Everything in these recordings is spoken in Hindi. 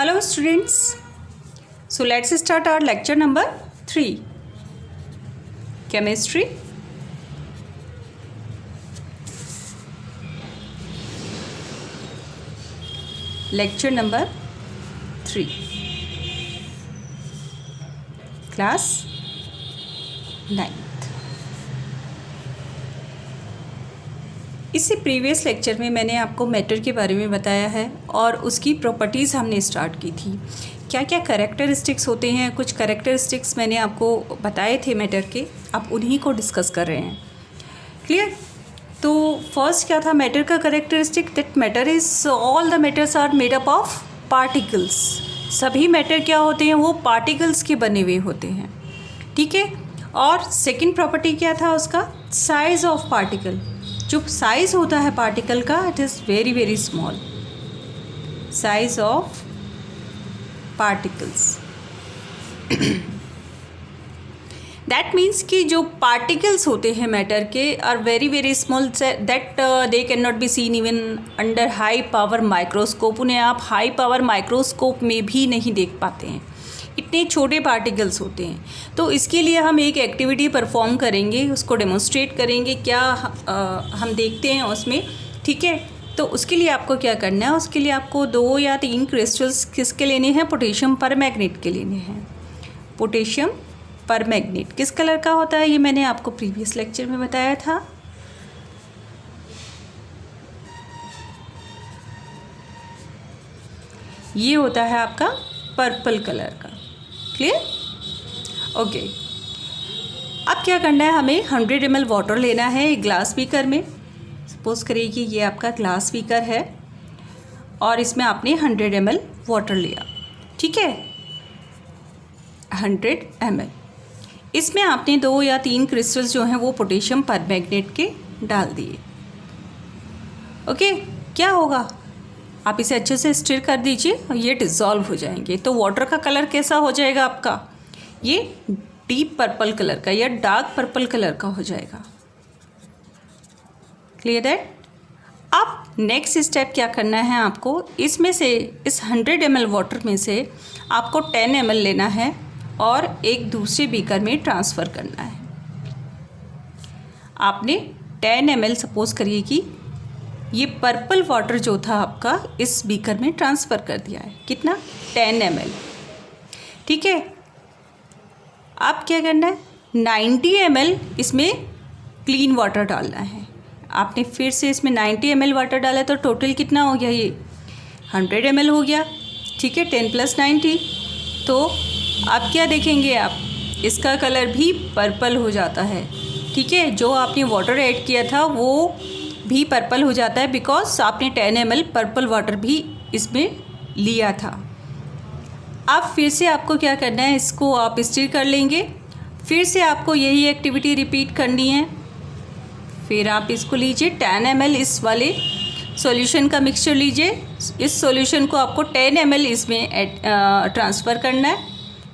Hello students, so let's start our lecture number 3, Chemistry. Lecture number 3, Class 9th. इससे प्रीवियस लेक्चर में मैंने आपको मैटर के बारे में बताया है और उसकी प्रॉपर्टीज़ हमने स्टार्ट की थी। क्या क्या कैरेक्टरिस्टिक्स होते हैं, कुछ कैरेक्टरिस्टिक्स मैंने आपको बताए थे मैटर के, आप उन्हीं को डिस्कस कर रहे हैं। क्लियर? तो फर्स्ट क्या था मैटर का characteristic? That matter is all the matters are made up of particles. सभी मैटर क्या होते हैं? वो पार्टिकल्स के बने हुए होते हैं। ठीक है। और सेकेंड प्रॉपर्टी क्या था उसका? Size of particle. जो साइज़ होता है पार्टिकल का, it is very very small. Size of particles that means कि जो पार्टिकल्स होते हैं मैटर के are very very small, that they can not be seen even under high power microscope. उन्हें आप हाई पावर माइक्रोस्कोप में भी नहीं देख पाते हैं, इतने छोटे पार्टिकल्स होते हैं। तो इसके लिए हम एक एक्टिविटी परफॉर्म करेंगे, उसको डेमोन्स्ट्रेट करेंगे क्या हम देखते हैं उसमें। ठीक है। तो उसके लिए आपको क्या करना है? उसके लिए आपको 2 या 3 क्रिस्टल्स किसके लेने हैं? पोटेशियम परमैंगनेट के लेने हैं। पोटेशियम परमैंगनेट किस कलर का होता है? ये मैंने आपको प्रीवियस लेक्चर में बताया था। ये होता है आपका पर्पल कलर का। क्लियर? ओके। अब क्या करना है? हमें 100 ml वाटर लेना है एक ग्लास बीकर में। सपोज करिए कि ये आपका ग्लास बीकर है और इसमें आपने 100 ml वाटर लिया। ठीक है, 100 ml। इसमें आपने 2 या 3 क्रिस्टल्स जो हैं वो पोटेशियम परमैंगनेट के डाल दिए। ओके। क्या होगा? आप इसे अच्छे से स्टिर कर दीजिए और ये डिज़ोल्व हो जाएंगे। तो वाटर का कलर कैसा हो जाएगा आपका? ये डीप पर्पल कलर का या डार्क पर्पल कलर का हो जाएगा। Clear that? अब नेक्स्ट स्टेप क्या करना है आपको? इसमें से इस 100 ml वाटर में से आपको 10 ml लेना है और एक दूसरे बीकर में ट्रांसफ़र करना है। आपने 10 ml सपोज करिए कि ये पर्पल वाटर जो था आपका इस बीकर में ट्रांसफ़र कर दिया है। कितना? 10 ml। ठीक है। अब क्या करना है? 90 ml इसमें क्लीन वाटर डालना है। आपने फिर से इसमें 90 ml वाटर डाला तो टोटल कितना हो गया? ये 100 ml हो गया। ठीक है, 10 + 90। तो अब क्या देखेंगे आप? इसका कलर भी पर्पल हो जाता है। ठीक है, जो आपने वाटर ऐड किया था वो भी पर्पल हो जाता है, बिकॉज आपने 10 ml पर्पल वाटर भी इसमें लिया था। अब फिर से आपको क्या करना है? इसको आप स्टिर कर लेंगे। फिर से आपको यही एक्टिविटी रिपीट करनी है। फिर आप इसको लीजिए 10 ml इस वाले सॉल्यूशन का मिक्सचर लीजिए। इस सॉल्यूशन को आपको 10 ml इसमें ट्रांसफ़र करना है।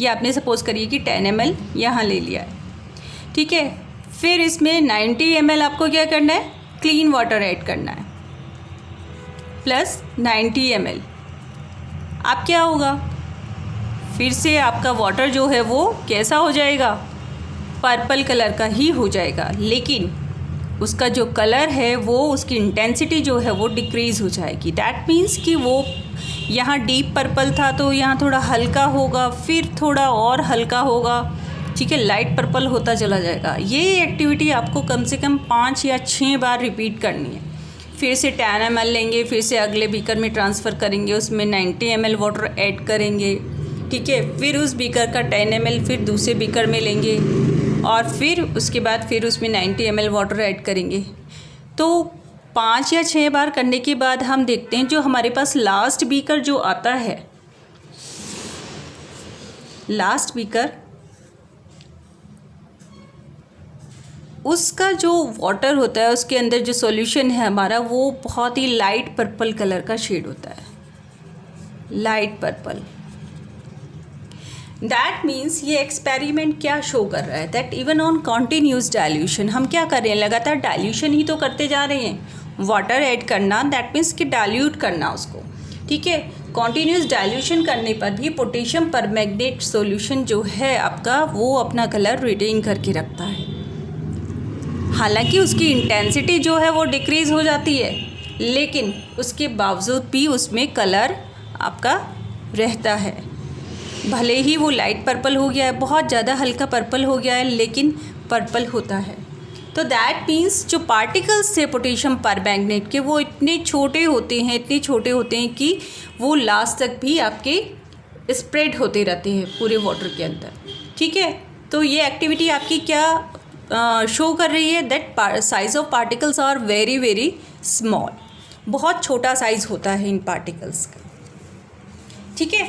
ये आपने सपोज करिए कि 10 ml यहाँ ले लिया है। ठीक है। फिर इसमें 90 ml आपको क्या करना है? क्लीन वाटर ऐड करना है प्लस 90 ml। अब क्या होगा? फिर से आपका वाटर जो है वो कैसा हो जाएगा? पर्पल कलर का ही हो जाएगा, लेकिन उसका जो कलर है वो, उसकी इंटेंसिटी जो है वो डिक्रीज़ हो जाएगी। दैट मीन्स कि वो यहाँ डीप पर्पल था तो यहाँ थोड़ा हल्का होगा, फिर थोड़ा और हल्का होगा। ठीक है, लाइट पर्पल होता चला जाएगा। ये एक्टिविटी आपको कम से कम 5 या 6 बार रिपीट करनी है। फिर से 10 ml लेंगे, फिर से अगले बीकर में ट्रांसफ़र करेंगे, उसमें 90 ml वाटर ऐड करेंगे। ठीक है, फिर उस बीकर का 10 ml फिर दूसरे बीकर में लेंगे और फिर उसके बाद फिर उसमें 90 ml वाटर ऐड करेंगे। तो 5 या 6 बार करने के बाद हम देखते हैं जो हमारे पास लास्ट बीकर जो आता है, लास्ट बीकर, उसका जो वाटर होता है उसके अंदर जो सॉल्यूशन है हमारा वो बहुत ही लाइट पर्पल कलर का शेड होता है, लाइट पर्पल। दैट मीन्स ये एक्सपेरिमेंट क्या शो कर रहा है? That even on continuous dilution, हम क्या कर रहे हैं? लगातार डाइल्यूशन ही तो करते जा रहे हैं। वाटर ऐड करना, दैट मीन्स कि डाइल्यूट करना उसको। ठीक है, कॉन्टीन्यूस डाइल्यूशन करने पर भी पोटेशियम परमैंगनेट सॉल्यूशन जो है आपका वो अपना कलर रिटेन करके रखता है। हालांकि उसकी इंटेंसिटी जो है वो डिक्रीज़ हो जाती है, लेकिन उसके बावजूद भी उसमें कलर आपका रहता है। भले ही वो लाइट पर्पल हो गया है, बहुत ज़्यादा हल्का पर्पल हो गया है, लेकिन पर्पल होता है। तो दैट मीन्स जो पार्टिकल्स थे पोटेशियम परमैंगनेट के वो इतने छोटे होते हैं कि वो लास्ट तक भी आपके स्प्रेड होते रहते हैं पूरे वाटर के अंदर। ठीक है, तो ये एक्टिविटी आपकी क्या शो कर रही है? That size of particles are very very small, बहुत छोटा साइज़ होता है इन पार्टिकल्स का। ठीक है,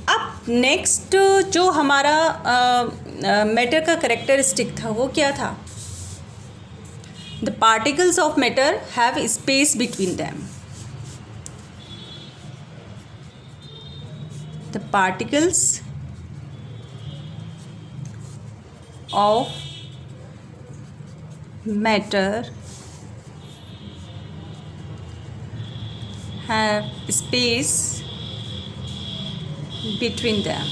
अब नेक्स्ट जो हमारा मैटर का करेक्टरिस्टिक था वो क्या था? The particles of matter have space between them. The particles of matter have space between them.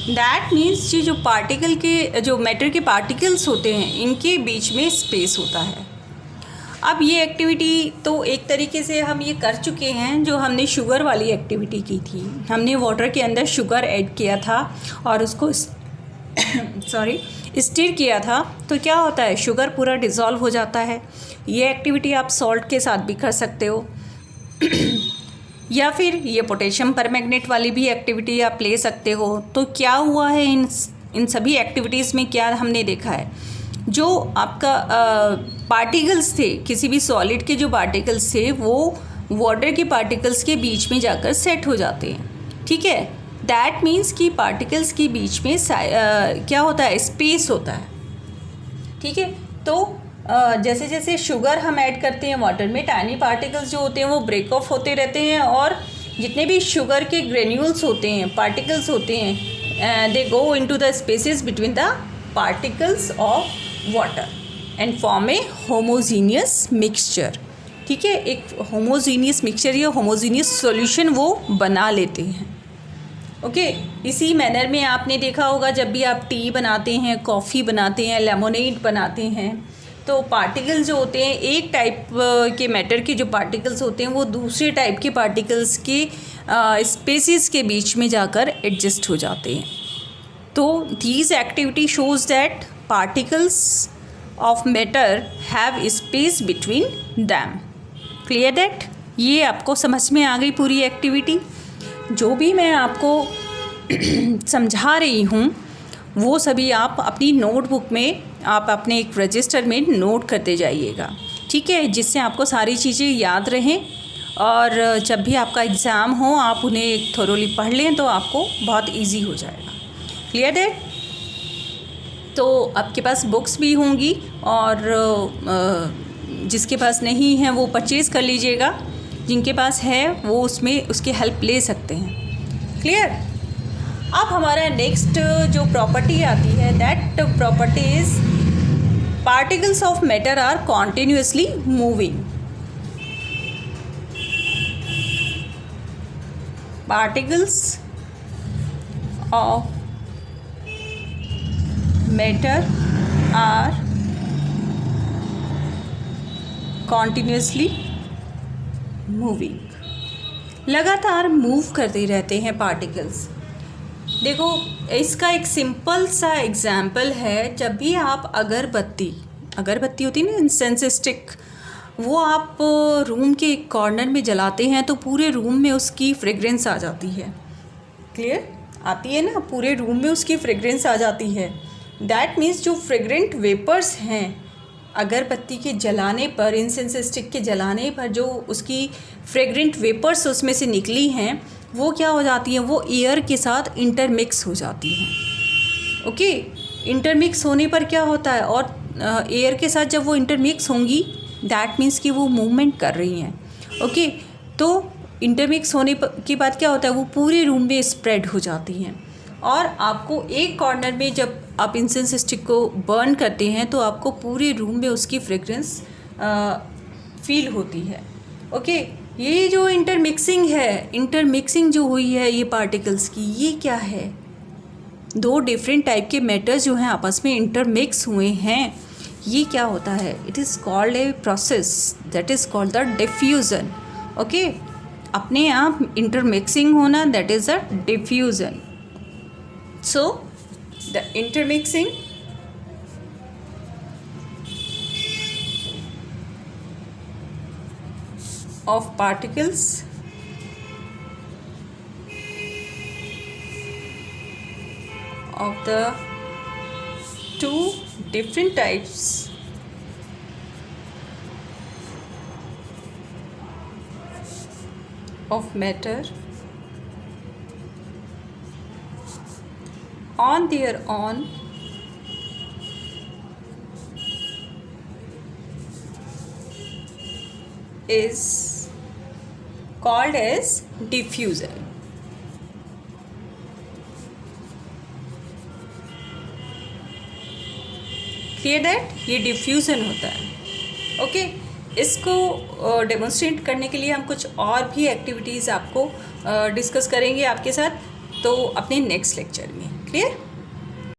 That means जो पार्टिकल के जो मैटर के पार्टिकल्स होते हैं इनके बीच में स्पेस होता है। अब ये एक्टिविटी तो एक तरीके से हम ये कर चुके हैं जो हमने शुगर वाली एक्टिविटी की थी। हमने वाटर के अंदर शुगर ऐड किया था और उसको स्टिर किया था, तो क्या होता है शुगर पूरा डिज़ोल्व हो जाता है। ये एक्टिविटी आप सॉल्ट के साथ भी कर सकते हो या फिर ये पोटेशियम परमैंगनेट वाली भी एक्टिविटी आप ले सकते हो। तो क्या हुआ है इन सभी एक्टिविटीज़ में क्या हमने देखा है? जो आपका पार्टिकल्स थे, किसी भी सॉलिड के जो पार्टिकल्स थे वो वाटर के पार्टिकल्स के बीच में जाकर सेट हो जाते हैं। ठीक है, दैट मीन्स कि पार्टिकल्स के बीच में क्या होता है? स्पेस होता है। ठीक है, तो जैसे जैसे शुगर हम ऐड करते हैं वाटर में, टाइनी पार्टिकल्स जो होते हैं वो ब्रेक ऑफ होते रहते हैं और जितने भी शुगर के ग्रेन्यूल्स होते हैं, पार्टिकल्स होते हैं, they go into the spaces between the particles of water and form a homogeneous mixture. ठीक है, एक होमोजीनियस मिक्सचर या होमोजीनियस सॉल्यूशन वो बना लेते हैं। ओके, इसी मैनर में आपने देखा होगा जब भी आप टी बनाते हैं, कॉफ़ी बनाते हैं, लेमोनेड बनाते हैं, तो पार्टिकल्स जो होते हैं एक टाइप के मैटर के जो पार्टिकल्स होते हैं वो दूसरे टाइप के पार्टिकल्स के स्पेसिस के बीच में जाकर एडजस्ट हो जाते हैं। तो these activity shows that particles of matter have space between them. Clear that? ये आपको समझ में आ गई पूरी एक्टिविटी? जो भी मैं आपको समझा रही हूँ वो सभी आप अपनी नोटबुक में, आप अपने एक रजिस्टर में नोट करते जाइएगा। ठीक है, जिससे आपको सारी चीज़ें याद रहें और जब भी आपका एग्ज़ाम हो आप उन्हें थोरोली पढ़ लें तो आपको बहुत इजी हो जाएगा। Clear that? तो आपके पास बुक्स भी होंगी और जिसके पास नहीं है वो परचेज़ कर लीजिएगा, जिनके पास है वो उसमें उसकी हेल्प ले सकते हैं। क्लियर? अब हमारा नेक्स्ट जो प्रॉपर्टी आती है, that property is particles of matter are continuously moving. Particles of matter are continuously moving. लगातार मूव करते रहते हैं पार्टिकल्स। देखो, इसका एक सिंपल सा एग्जाम्पल है, जब भी आप अगरबत्ती होती है ना, इंसेंस स्टिक, वो आप रूम के एक कॉर्नर में जलाते हैं तो पूरे रूम में उसकी फ्रेग्रेंस आ जाती है। क्लियर? आती है ना, पूरे रूम में उसकी फ्रेग्रेंस आ जाती है। दैट मीन्स जो फ्रेग्रेंट वेपर्स हैं अगरबत्ती के जलाने पर, इंसेंस स्टिक के जलाने पर जो उसकी फ्रेग्रेंट वेपर्स उसमें से निकली हैं वो क्या हो जाती हैं? वो एयर के साथ इंटरमिक्स हो जाती हैं। ओके, इंटरमिक्स होने पर क्या होता है? और एयर के साथ जब वो इंटरमिक्स होंगी दैट मीन्स कि वो मूवमेंट कर रही हैं। ओके, तो इंटरमिक्स होने के बाद क्या होता है? वो पूरे रूम में स्प्रेड हो जाती हैं और आपको एक कॉर्नर में जब आप इंसेंस स्टिक को बर्न करते हैं तो आपको पूरे रूम में उसकी फ्रेग्रेंस फील होती है। ओके, ये जो इंटरमिक्सिंग जो हुई है ये पार्टिकल्स की, ये क्या है? दो डिफरेंट टाइप के मैटर्स जो हैं आपस में इंटरमिक्स हुए हैं, ये क्या होता है? It is called a process that is called the diffusion. Okay, अपने आप इंटरमिक्सिंग होना, that is a diffusion. So the intermixing of particles of the two different types of matter on their own is called as diffusion. Clear that ये डिफ्यूज़न होता है। ओके, इसको डेमोन्स्ट्रेट करने के लिए हम कुछ और भी एक्टिविटीज़ आपको डिस्कस करेंगे आपके साथ, तो अपने नेक्स्ट लेक्चर में। क्लियर?